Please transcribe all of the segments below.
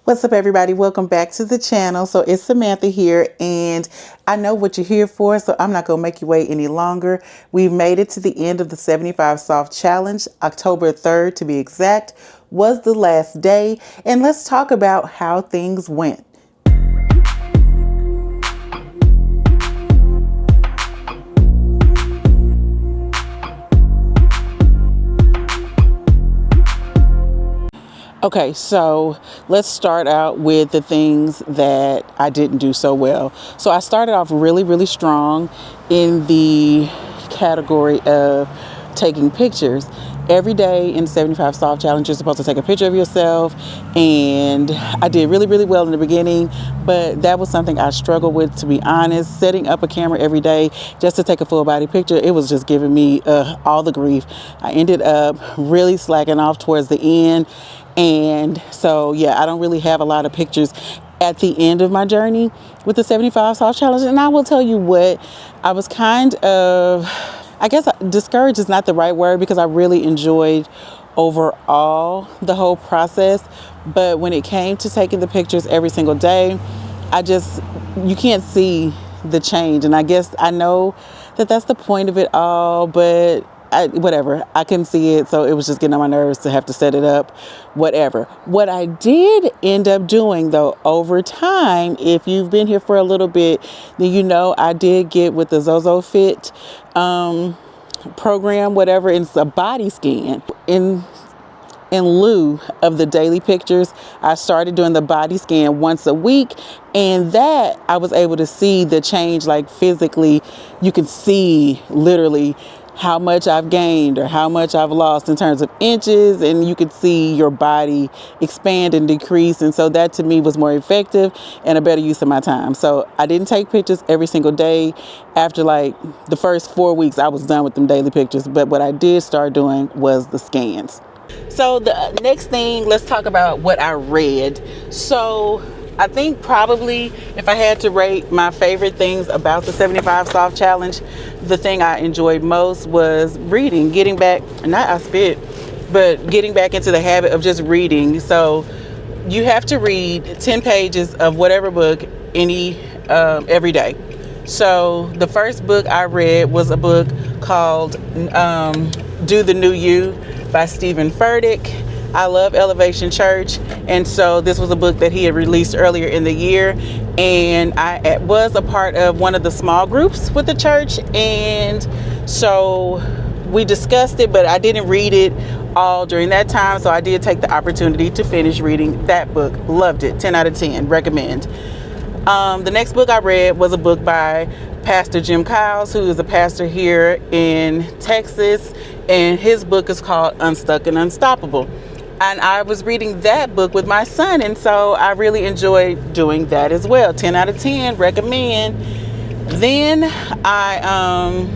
What's up, everybody? Welcome back to the channel. So it's Samantha here, and I know what you're here for, so I'm not going to make you wait any longer. We've made it to the end of the 75 Soft Challenge. October 3rd, to be exact, was the last day, and let's talk about how things went. Okay, so let's start out with the things that I didn't do so well. So I started off really strong in the category of taking pictures. Every day in the 75 Soft Challenge, you're supposed to take a picture of yourself, and I did really well in the beginning, but that was something I struggled with, to be honest. Setting up a camera every day just to take a full body picture, it was just giving me all the grief. I ended up really slacking off towards the end. And so, yeah, I don't really have a lot of pictures at the end of my journey with the 75 Soft Challenge. And I will tell you what, I was kind of, I guess discouraged is not the right word, because I really enjoyed overall the whole process. But when it came to taking the pictures every single day, you can't see the change. And I guess I know that that's the point of it all, but whatever, I couldn't see it, so it was just getting on my nerves to have to set it up, whatever. What I did end up doing, though, over time, if you've been here for a little bit, then you know I did get with the ZozoFit program, whatever. It's a body scan. In lieu of the daily pictures, I started doing the body scan once a week, and that I was able to see the change, like physically. You can see literally how much I've gained or how much I've lost in terms of inches, and you could see your body expand and decrease. And so that to me was more effective and a better use of my time. So I didn't take pictures every single day. After like the first 4 weeks, I was done with them daily pictures. But what I did start doing was the scans. So the next thing, let's talk about what I read. So I think probably if I had to rate my favorite things about the 75 Soft Challenge, the thing I enjoyed most was reading, getting back into the habit of just reading. So you have to read 10 pages of whatever book every day. So the first book I read was a book called Do the New You by Steven Furtick. I love Elevation Church, and so this was a book that he had released earlier in the year, and I was a part of one of the small groups with the church, and so we discussed it, but I didn't read it all during that time, so I did take the opportunity to finish reading that book. Loved it. 10 out of 10. Recommend. The next book I read was a book by Pastor Jim Kyles, who is a pastor here in Texas, and his book is called Unstuck and Unstoppable. And I was reading that book with my son, and so I really enjoyed doing that as well. 10 out of 10, recommend. Then I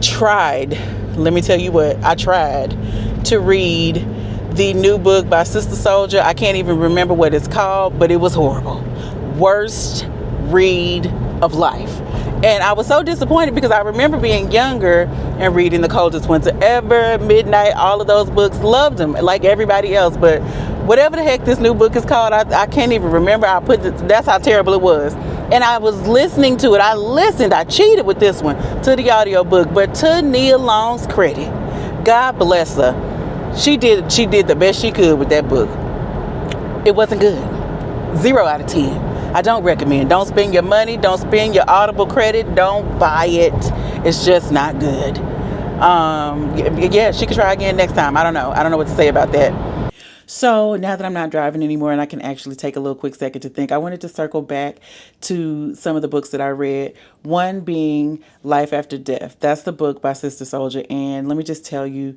tried, let me tell you what, I tried to read the new book by Sister Soldier. I can't even remember what it's called, but it was horrible. Worst read of life. And I was so disappointed, because I remember being younger and reading The Coldest Winter Ever, Midnight, all of those books. Loved them like everybody else. But whatever the heck this new book is called, I can't even remember. That's how terrible it was. And I was listening to it. I cheated with this one to the audio book. But to Nia Long's credit, God bless her, she did the best she could with that book. It wasn't good. 0 out of 10. I don't recommend. Don't spend your money. Don't spend your Audible credit. Don't buy it. It's just not good. Yeah, she could try again next time. I don't know what to say about that. So now that I'm not driving anymore and I can actually take a little quick second to think, I wanted to circle back to some of the books that I read. One being Life After Death. That's the book by Sister Soldier. And let me just tell you,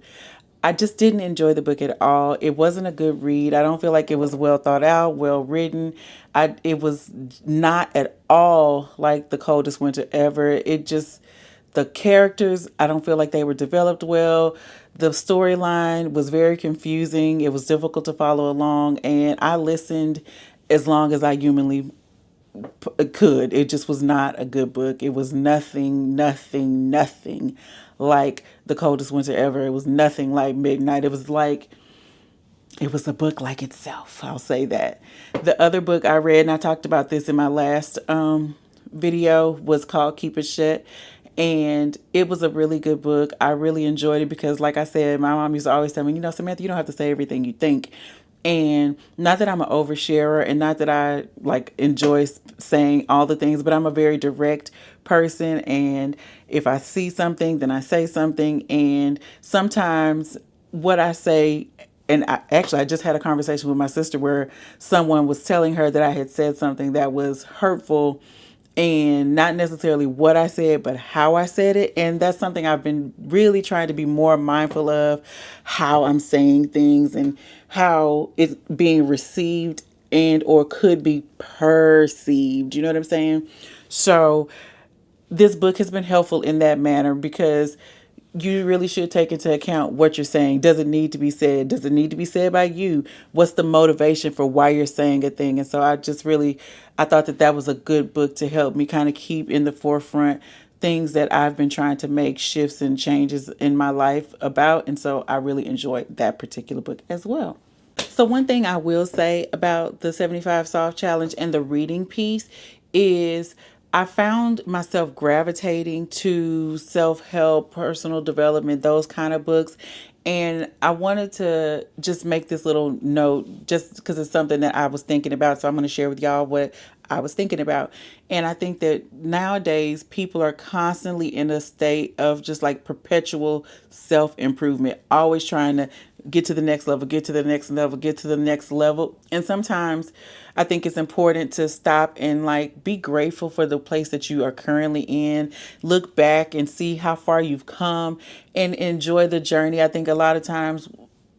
I just didn't enjoy the book at all. It wasn't a good read. I don't feel like it was well thought out, well written. It was not at all like The Coldest Winter Ever. The characters, I don't feel like they were developed well. The storyline was very confusing. It was difficult to follow along, and I listened as long as I humanly could. It just was not a good book. It was nothing like The Coldest Winter Ever. It was nothing like Midnight. It was like It was a book like itself. I'll say that. The other book I read, and I talked about this in my last video, was called Keep It Shut. And it was a really good book. I really enjoyed it because, like I said, my mom used to always tell me, Samantha, you don't have to say everything you think. And not that I'm an oversharer and not that I like enjoy saying all the things, but I'm a very direct person. And if I see something, then I say something. And sometimes what I say, and I just had a conversation with my sister where someone was telling her that I had said something that was hurtful, and not necessarily what I said, but how I said it. And that's something I've been really trying to be more mindful of, how I'm saying things and how it's being received and or could be perceived. You know what I'm saying? So this book has been helpful in that manner because you really should take into account what you're saying. Does it need to be said? Does it need to be said by you? What's the motivation for why you're saying a thing? And so I thought that that was a good book to help me kind of keep in the forefront things that I've been trying to make shifts and changes in my life about. And so I really enjoyed that particular book as well. So one thing I will say about the 75 Soft Challenge and the reading piece is I found myself gravitating to self-help, personal development, those kind of books. And I wanted to just make this little note just because it's something that I was thinking about. So I'm going to share with y'all what I was thinking about. And I think that nowadays people are constantly in a state of just like perpetual self improvement, always trying to get to the next level, get to the next level, get to the next level. And sometimes I think it's important to stop and like be grateful for the place that you are currently in. Look back and see how far you've come and enjoy the journey. I think a lot of times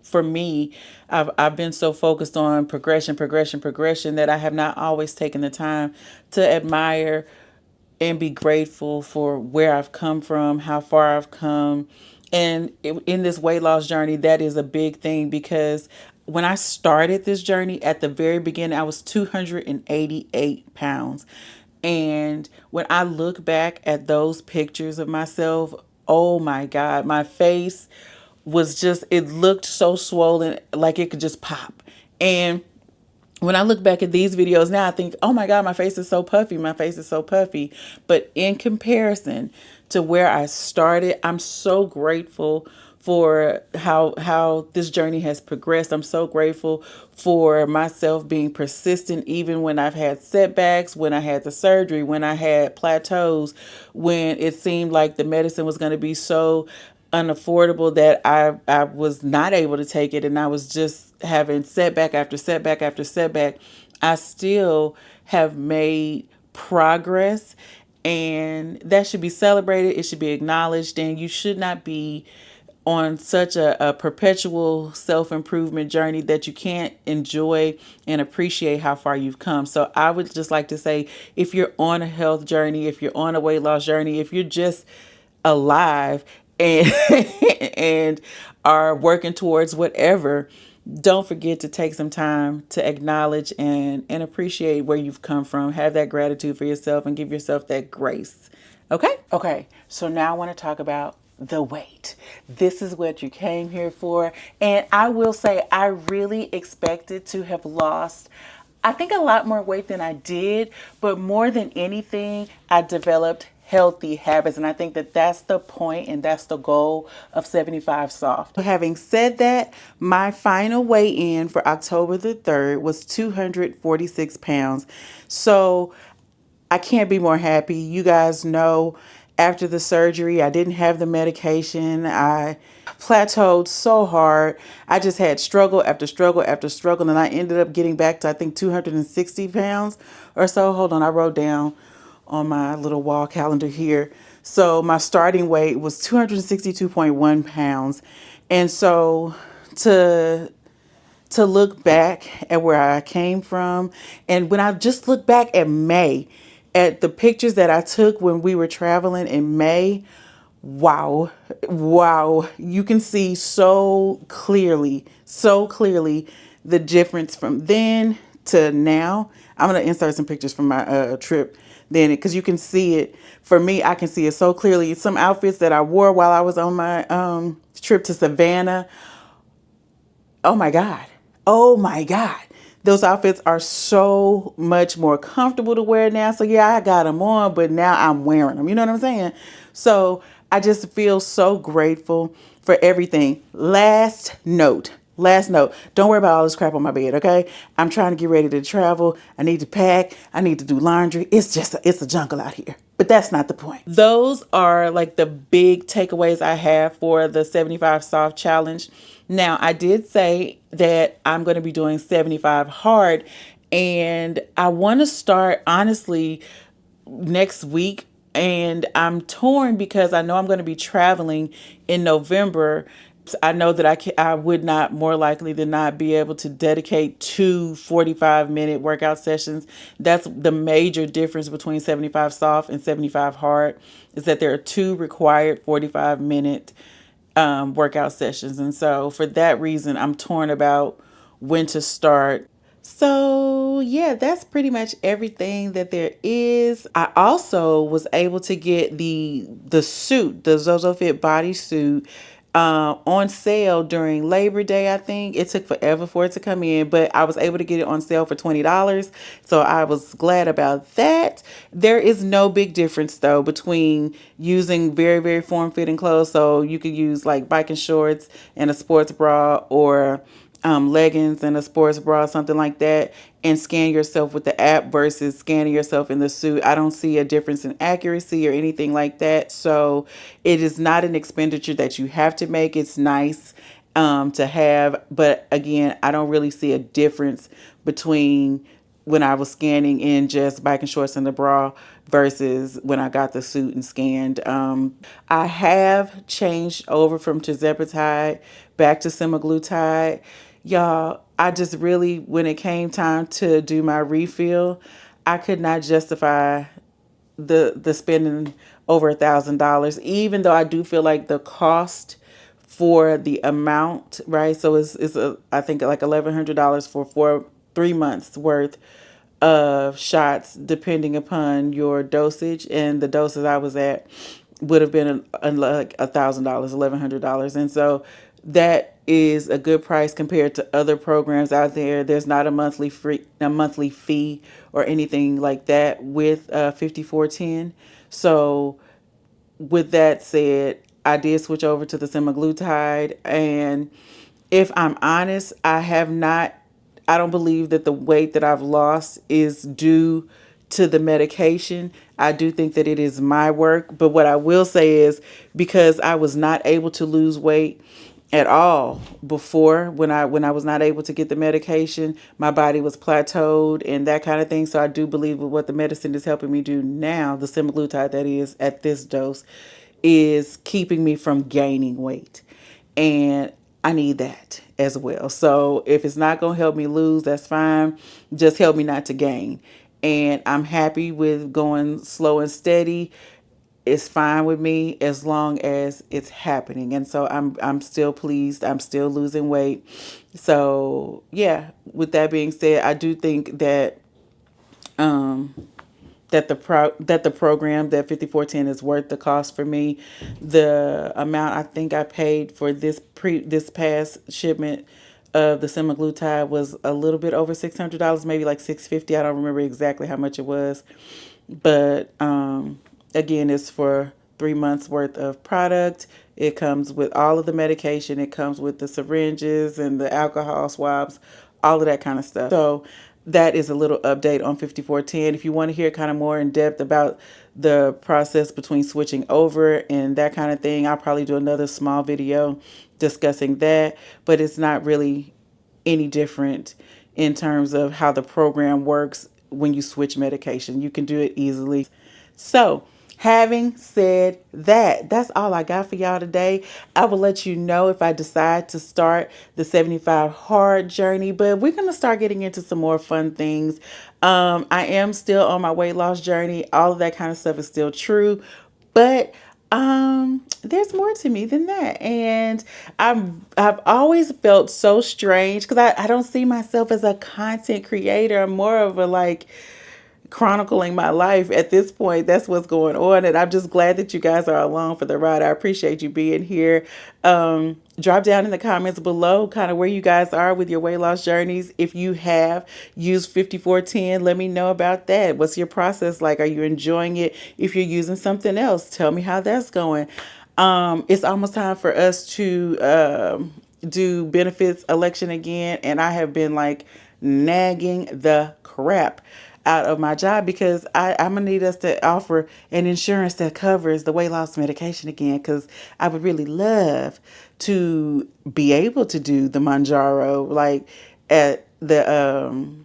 for me, I've been so focused on progression that I have not always taken the time to admire and be grateful for where I've come from, how far I've come. And in this weight loss journey, that is a big thing because when I started this journey at the very beginning, I was 288 pounds. And when I look back at those pictures of myself, oh my God, my face was just, it looked so swollen, like it could just pop. And when I look back at these videos now, I think, oh my God, my face is so puffy. My face is so puffy. But in comparison to where I started, I'm so grateful for how this journey has progressed. I'm so grateful for myself being persistent even when I've had setbacks, when I had the surgery, when I had plateaus, when it seemed like the medicine was going to be so unaffordable that I was not able to take it and I was just having setback after setback after setback. I still have made progress, and that should be celebrated. It should be acknowledged, and you should not be on such a perpetual self-improvement journey that you can't enjoy and appreciate how far you've come. So I would just like to say, if you're on a health journey, if you're on a weight loss journey, if you're just alive and and are working towards whatever, don't forget to take some time to acknowledge and appreciate where you've come from. Have that gratitude for yourself and give yourself that grace. Okay, so now I want to talk about the weight. This is what you came here for. And I will say, I really expected to have lost, I think, a lot more weight than I did. But more than anything, I developed healthy habits. And I think that that's the point and that's the goal of 75 Soft. Having said that, my final weigh-in for October the 3rd was 246 pounds. So I can't be more happy. You guys know, after the surgery, I didn't have the medication. I plateaued so hard. I just had struggle after struggle after struggle. And I ended up getting back to, I think, 260 pounds or so. Hold on, I wrote down on my little wall calendar here. So my starting weight was 262.1 pounds. And so to look back at where I came from, and when I just look back at May, at the pictures that I took when we were traveling in May, wow, you can see so clearly the difference from then to now. I'm going to insert some pictures from my trip then, because you can see it. For me, I can see it so clearly. Some outfits that I wore while I was on my trip to Savannah. Oh my God. Oh my God. Those outfits are so much more comfortable to wear now. So yeah, I got them on, but now I'm wearing them. You know what I'm saying? So I just feel so grateful for everything. Last note. Don't worry about all this crap on my bed, okay? I'm trying to get ready to travel. I need to pack. I need to do laundry. It's a jungle out here. But that's not the point. Those are like the big takeaways I have for the 75 soft challenge. Now, I did say that I'm going to be doing 75 hard, and I want to start honestly next week. And I'm torn because I know I'm going to be traveling in November. I know that I would not, more likely than not, be able to dedicate two 45-minute workout sessions. That's the major difference between 75 soft and 75 hard, is that there are two required 45-minute workout sessions. And so for that reason, I'm torn about when to start. So yeah, that's pretty much everything that there is. I also was able to get the suit, the ZozoFit bodysuit, on sale during Labor Day. I think it took forever for it to come in, but I was able to get it on sale for $20. So I was glad about that. There is no big difference though between using very, very form-fitting clothes. So you could use like biking shorts and a sports bra, or leggings and a sports bra, something like that, and scan yourself with the app versus scanning yourself in the suit. I don't see a difference in accuracy or anything like that. So it is not an expenditure that you have to make. It's nice to have. But again, I don't really see a difference between when I was scanning in just biking shorts and the bra versus when I got the suit and scanned. I have changed over from tirzepatide back to semaglutide. Y'all, I just really, when it came time to do my refill, I could not justify the spending over $1,000, even though I do feel like the cost for the amount, right? So I think like $1,100 for 3 months worth of shots, depending upon your dosage, and the doses I was at would have been like $1,000, $1,100, and so that is a good price compared to other programs out there. There's not a monthly fee or anything like that with 5410. So with that said, I did switch over to the semaglutide, and if I'm honest, I don't believe that the weight that I've lost is due to the medication. I do think that it is my work, but what I will say is, because I was not able to lose weight at all before, when I was not able to get the medication, my body was plateaued and that kind of thing. So I do believe with what the medicine is helping me do now, the semaglutide that is at this dose, is keeping me from gaining weight. And I need that as well. So if it's not going to help me lose, that's fine. Just help me not to gain. And I'm happy with going slow and steady. It's fine with me as long as it's happening. And so I'm still pleased. I'm still losing weight. So yeah, with that being said, I do think that um that the program, that 5410, is worth the cost for me. The amount I think I paid for this past shipment of the semaglutide was a little bit over $600, maybe like 650. I don't remember exactly how much it was, but again, it's for 3 months worth of product. It comes with all of the medication. It comes with the syringes and the alcohol swabs, all of that kind of stuff. So that is a little update on 5410. If you want to hear kind of more in depth about the process between switching over and that kind of thing, I'll probably do another small video discussing that. But it's not really any different in terms of how the program works when you switch medication. You can do it easily. So, having said that, that's all I got for y'all today. I will let you know if I decide to start the 75 hard journey, but we're going to start getting into some more fun things. I am still on my weight loss journey. All of that kind of stuff is still true, but there's more to me than that. And I've always felt so strange because I don't see myself as a content creator. I'm more of a like chronicling my life at this point. That's what's going on, and I'm just glad that you guys are along for the ride. I appreciate you being here. Drop down in the comments below kind of where you guys are with your weight loss journeys. If you have used 5410, let me know about that. What's your process like? Are you enjoying it? If you're using something else, tell me how that's going. It's almost time for us to do benefits election again, and I have been like nagging the crap out of my job because I'm gonna need us to offer an insurance that covers the weight loss medication again, because I would really love to be able to do the Manjaro like at the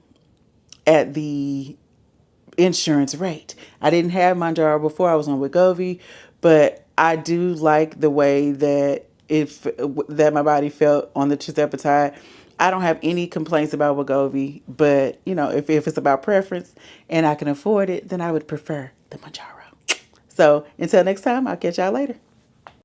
insurance rate. I didn't have Manjaro before. I was on Wegovy, but I do like the way that if that my body felt on the tirzepatide. I don't have any complaints about Wegovy, but if it's about preference and I can afford it, then I would prefer the Manjaro. So until next time, I'll catch y'all later.